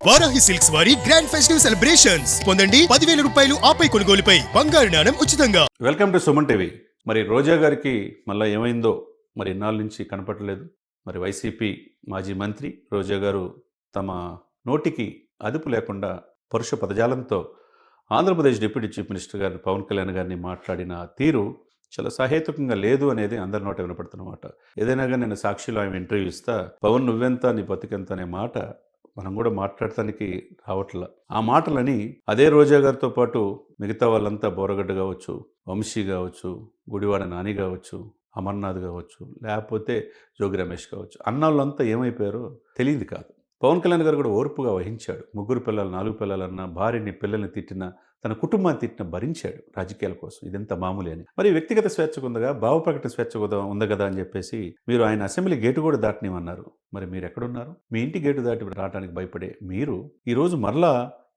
Varahi silks వారి grand festive celebrations పొందండి 10,000 రూపాయలు ఆపై కొనుగోలుపై బంగారు నాణెం ఉచితంగా. Welcome to Suman TV. మరి రోజా గారికి మళ్ళీ ఏమైందో మరి ఇన్నాళ్ళ నుంచి కనపడలేదు. మరి వైసీపీ మాజీ మంత్రి రోజా గారు తమ నోటికి అదుపు లేకుండా పరుష పదజాలంతో ఆంధ్రప్రదేశ్ డిప్యూటీ చీఫ్ మినిస్టర్ గారు పవన్ కళ్యాణ్ గారిని మాట్లాడిన తీరు చాలా సహేతుకంగా లేదు అనేది అందరి నోట వినపడుతున్నమాట. ఏదైనా కానీ నేను సాక్షిలో ఆమె ఇంటర్వ్యూ ఇస్తా, పవన్ నువ్వెంత నీ బతికెంత అనే మాట మనం కూడా మాట్లాడటానికి రావట్లా. ఆ మాటలని అదే రోజా గారితో పాటు మిగతా వాళ్ళంతా బోరగడ్డ కావచ్చు, వంశీ కావచ్చు, గుడివాడ నాని కావచ్చు, అమర్నాథ్ కావచ్చు, లేకపోతే జోగి రమేష్ కావచ్చు, అన్నోళ్ళంతా ఏమైపోయారో తెలియదు కాదు. పవన్ కళ్యాణ్ గారు కూడా ఓర్పుగా వహించాడు. 3 పిల్లలు 4 పిల్లలన్నా, భార్యని పిల్లల్ని తిట్టినా, తన కుటుంబాన్ని తిట్టినా భరించాడు రాజకీయాల కోసం. ఇదంతా మామూలే అని. మరి వ్యక్తిగత స్వేచ్ఛకు ఉందగా, భావ ప్రకటన స్వేచ్ఛ ఉంది కదా అని చెప్పేసి మీరు ఆయన అసెంబ్లీ గేటు కూడా దాటనివన్నారు. మరి మీరు ఎక్కడున్నారు? మీ ఇంటి గేటు దాటి రావడానికి భయపడే మీరు ఈరోజు మరలా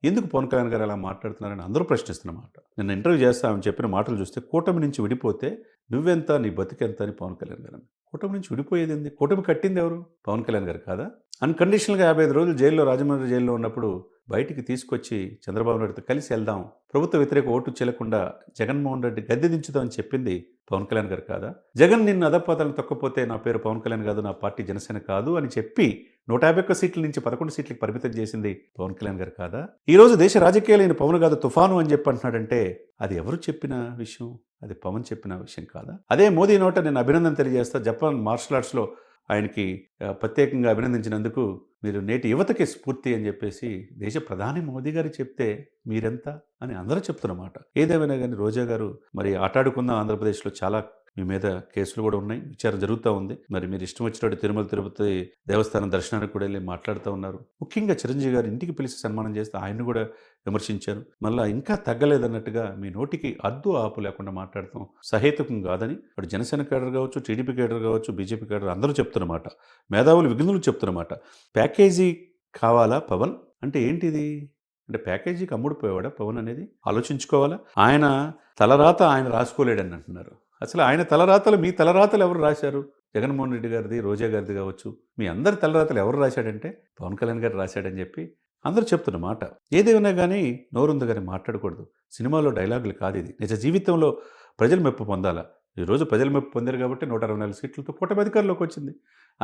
ఎందుకు పవన్ కళ్యాణ్ గారు అలా మాట్లాడుతున్నారని అందరూ ప్రశ్నిస్తున్నమాట. నిన్న ఇంటర్వ్యూ చేస్తా ఆమె చెప్పిన మాటలు చూస్తే, కూటమి నుంచి విడిపోతే నువ్వెంత నీ బతికెంత అని పవన్ కళ్యాణ్ గారు. కూటమి నుంచి విడిపోయేది ఏంది? కూటమి కట్టింది ఎవరు? పవన్ కళ్యాణ్ గారు కాదా? అన్కండిషనల్గా 55 రోజులు జైల్లో, రాజమండ్రి జైల్లో ఉన్నప్పుడు బయటికి తీసుకొచ్చి చంద్రబాబు నాయుడుతో కలిసి వెళ్దాం, ప్రభుత్వ వ్యతిరేక ఓటు చెల్లకుండా జగన్మోహన్ రెడ్డి గద్దె దించుదామని చెప్పింది పవన్ కళ్యాణ్ గారు కాదా? జగన్ నిన్ను అధపాతాలను తొక్కపోతే నా పేరు పవన్ కళ్యాణ్ కాదు, నా పార్టీ జనసేన కాదు అని చెప్పి 151 సీట్ల నుంచి 11 సీట్లకు పరిమితం చేసింది పవన్ కళ్యాణ్ గారు కాదా? ఈరోజు దేశ రాజకీయాలైన పవన్ కాదు తుఫాను అని చెప్పి అంటున్నాడంటే అది ఎవరు చెప్పిన విషయం? అది పవన్ చెప్పిన విషయం కాదా? అదే మోదీ నోట నేను అభినందన తెలియజేస్తా. జపాన్ మార్షల్ ఆర్ట్స్లో ఆయనకి ప్రత్యేకంగా అభినందించినందుకు మీరు నేటి యువతకి స్ఫూర్తి అని చెప్పేసి దేశ ప్రధాని మోదీ గారు చెప్తే మీరెంత అని అందరూ చెప్తున్నమాట. ఏదేమైనా కానీ రోజా గారు మరి ఆటాడుకున్న ఆంధ్రప్రదేశ్లో చాలా మీ మీద కేసులు కూడా ఉన్నాయి, విచారణ జరుగుతూ ఉంది. మరి మీరు ఇష్టం వచ్చినట్టు తిరుమల తిరుపతి దేవస్థానం దర్శనానికి కూడా వెళ్ళి మాట్లాడుతూ ఉన్నారు. ముఖ్యంగా చిరంజీవి గారు ఇంటికి పిలిచి సన్మానం చేస్తే ఆయన్ని కూడా విమర్శించారు. మళ్ళీ ఇంకా తగ్గలేదన్నట్టుగా మీ నోటికి అద్దు ఆపు లేకుండా మాట్లాడతాం సహేతుకం కాదని అటు జనసేన కేడర్ కావచ్చు, టీడీపీ కేడర్ కావచ్చు, బీజేపీ కేడర్ అందరూ చెప్తున్నమాట. మేధావులు విఘ్నులు చెప్తున్నమాట. ప్యాకేజీ కావాలా పవన్ అంటే ఏంటిది? అంటే ప్యాకేజీకి అమ్ముడిపోయేవాడా పవన్ అనేది ఆలోచించుకోవాలా. ఆయన తలరాత ఆయన రాసుకోలేడని అంటున్నారు. అసలు ఆయన తలరాతలు, మీ తలరాతలు ఎవరు రాశారు? జగన్మోహన్ రెడ్డి గారిది, రోజా గారిది కావచ్చు, మీ అందరి తలరాతలు ఎవరు రాశాడంటే పవన్ కళ్యాణ్ గారు రాశాడని చెప్పి అందరూ చెప్తున్న మాట. ఏదేమైనా కానీ నోరుంది కానీ మాట్లాడకూడదు. సినిమాలో డైలాగులు కాదు ఇది. నిజ జీవితంలో ప్రజలు మెప్పు పొందాలా. ఈరోజు ప్రజలు మెప్పు పొందారు కాబట్టి 124 సీట్లతో కూటమి అధికారంలోకి వచ్చింది.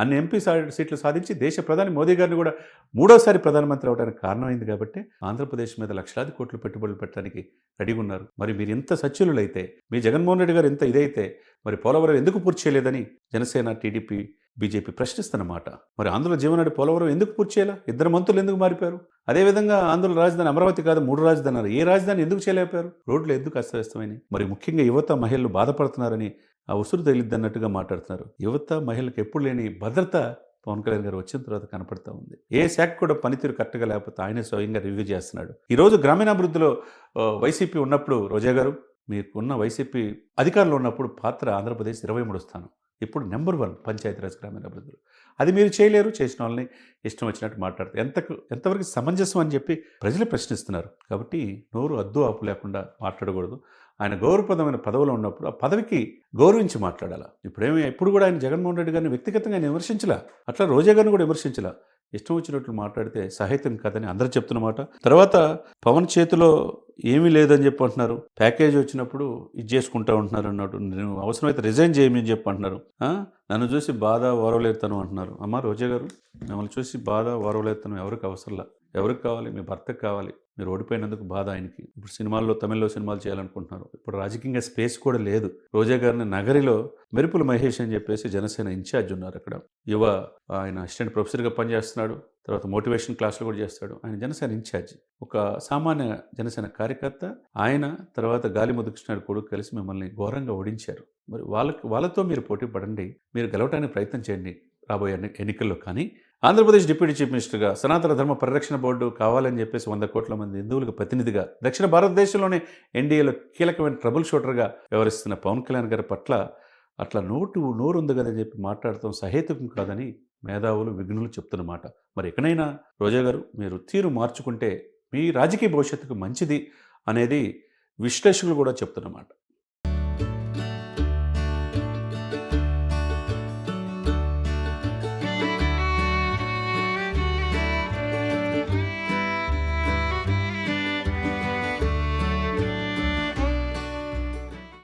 అన్ని ఎంపీ సీట్లు సాధించి దేశ ప్రధాని మోదీ గారిని కూడా 3వసారి ప్రధానమంత్రి అవడానికి కారణమైంది కాబట్టి ఆంధ్రప్రదేశ్ మీద లక్షలాది కోట్లు పెట్టుబడులు పెట్టడానికి రెడీగా ఉన్నారు. మరి మీరు ఎంత సచ్యులులైతే, మీ జగన్మోహన్ రెడ్డి గారు ఎంత ఇదైతే మరి పోలవరం ఎందుకు పూర్తి చేయలేదని జనసేన, టీడీపీ, బీజేపీ ప్రశ్నిస్తున్నమాట. మరి ఆంధ్రుల జీవనాడి పోలవరం ఎందుకు పూర్తి చేయాలా? 2 మంత్రులు ఎందుకు మారిపోయారు? అదేవిధంగా ఆంధ్రుల రాజధాని అమరావతి కాదు 3 రాజధానులు. ఏ రాజధాని ఎందుకు చేయలేకపోయారు? రోడ్లు ఎందుకు అస్తవ్యస్తమైనవి? మరి ముఖ్యంగా యువత, మహిళలు బాధపడుతున్నారని ఆ ఉసురు తగిలిద్దన్నట్టుగా మాట్లాడుతున్నారు. యువత, మహిళలకు ఎప్పుడు లేని భద్రత పవన్ కళ్యాణ్ గారు వచ్చిన తర్వాత కనపడతా ఉంది. ఏ శాఖ కూడా పనితీరు కరెక్ట్గా లేకపోతే ఆయనే స్వయంగా రివ్యూ చేస్తున్నాడు. ఈరోజు గ్రామీణాభివృద్ధిలో వైసీపీ ఉన్నప్పుడు రోజా గారు, మీకున్న వైసీపీ అధికారంలో ఉన్నప్పుడు పాత్ర ఆంధ్రప్రదేశ్ 23వ స్థానం. ఇప్పుడు నెంబర్ 1 పంచాయతీరాజ్ గ్రామీణాభివృద్ధిలో. అది మీరు చేయలేరు. చేసిన వాళ్ళని ఇష్టం వచ్చినట్టు మాట్లాడతారు. ఎంతవరకు సమంజసం అని చెప్పి ప్రజలు ప్రశ్నిస్తున్నారు. కాబట్టి నోరు అద్దు ఆపు లేకుండా మాట్లాడకూడదు. ఆయన గౌరవప్రదమైన పదవిలో ఉన్నప్పుడు ఆ పదవికి గౌరవించి మాట్లాడాలా. ఇప్పుడు కూడా ఆయన జగన్మోహన్ రెడ్డి గారిని వ్యక్తిగతంగా ఆయన విమర్శించలా, అట్లా రోజా గారిని కూడా విమర్శించలా. ఇష్టం వచ్చినట్లు మాట్లాడితే సాహిత్యం కాదని అందరూ చెప్తున్నమాట. తర్వాత పవన్ చేతిలో ఏమీ లేదని చెప్పి అంటున్నారు. ప్యాకేజ్ వచ్చినప్పుడు ఇది చేసుకుంటా ఉంటున్నారు అన్నట్టు. నేను అవసరమైతే రిజైన్ చేయమని చెప్పి అంటున్నారు. నన్ను చూసి బాధ ఓరవలేతాను అంటున్నారు. అమ్మ రోజా గారు, మిమ్మల్ని చూసి బాధ ఓరవలేతాను ఎవరికి అవసరంలా. ఎవరికి కావాలి? మీ భర్తకు కావాలి. మీరు ఓడిపోయినందుకు బాధ ఆయనకి. ఇప్పుడు సినిమాల్లో, తమిళ్లో సినిమాలు చేయాలనుకుంటున్నారు. ఇప్పుడు రాజకీయంగా స్పేస్ కూడా లేదు. రోజా గారిని నగరిలో మెరుపుల మహేష్ అని చెప్పేసి జనసేన ఇన్ఛార్జ్ ఉన్నారు. అక్కడ ఆయన అసిస్టెంట్ ప్రొఫెసర్గా పనిచేస్తున్నాడు. తర్వాత మోటివేషన్ క్లాసులు కూడా చేస్తాడు. ఆయన జనసేన ఇన్ఛార్జ్, ఒక సామాన్య జనసేన కార్యకర్త. ఆయన తర్వాత గాలిముద్దు కృష్ణాడు కొడుకు కలిసి మిమ్మల్ని ఘోరంగా ఓడించారు. మరి వాళ్ళతో మీరు పోటీ పడండి, మీరు గెలవడానికి ప్రయత్నం చేయండి రాబోయే ఎన్నికల్లో. కానీ ఆంధ్రప్రదేశ్ డిప్యూటీ చీఫ్ మినిస్టర్గా సనాతన ధర్మ పరిరక్షణ బోర్డు కావాలని చెప్పేసి 100 కోట్ల మంది హిందువులకు ప్రతినిధిగా దక్షిణ భారతదేశంలోనే ఎన్డీఏలో కీలకమైన ట్రబుల్ షూటర్గా వ్యవహరిస్తున్న పవన్ కళ్యాణ్ గారి పట్ల అట్లా నోరు ఉంది కదని చెప్పి మాట్లాడటం సహేతుకం కాదని మేధావులు, విఘ్నులు చెప్తున్నమాట. మరి ఎక్కడైనా రోజా గారు మీరు తీరు మార్చుకుంటే మీ రాజకీయ భవిష్యత్తుకు మంచిది అనేది విశ్లేషకులు కూడా చెప్తున్నమాట.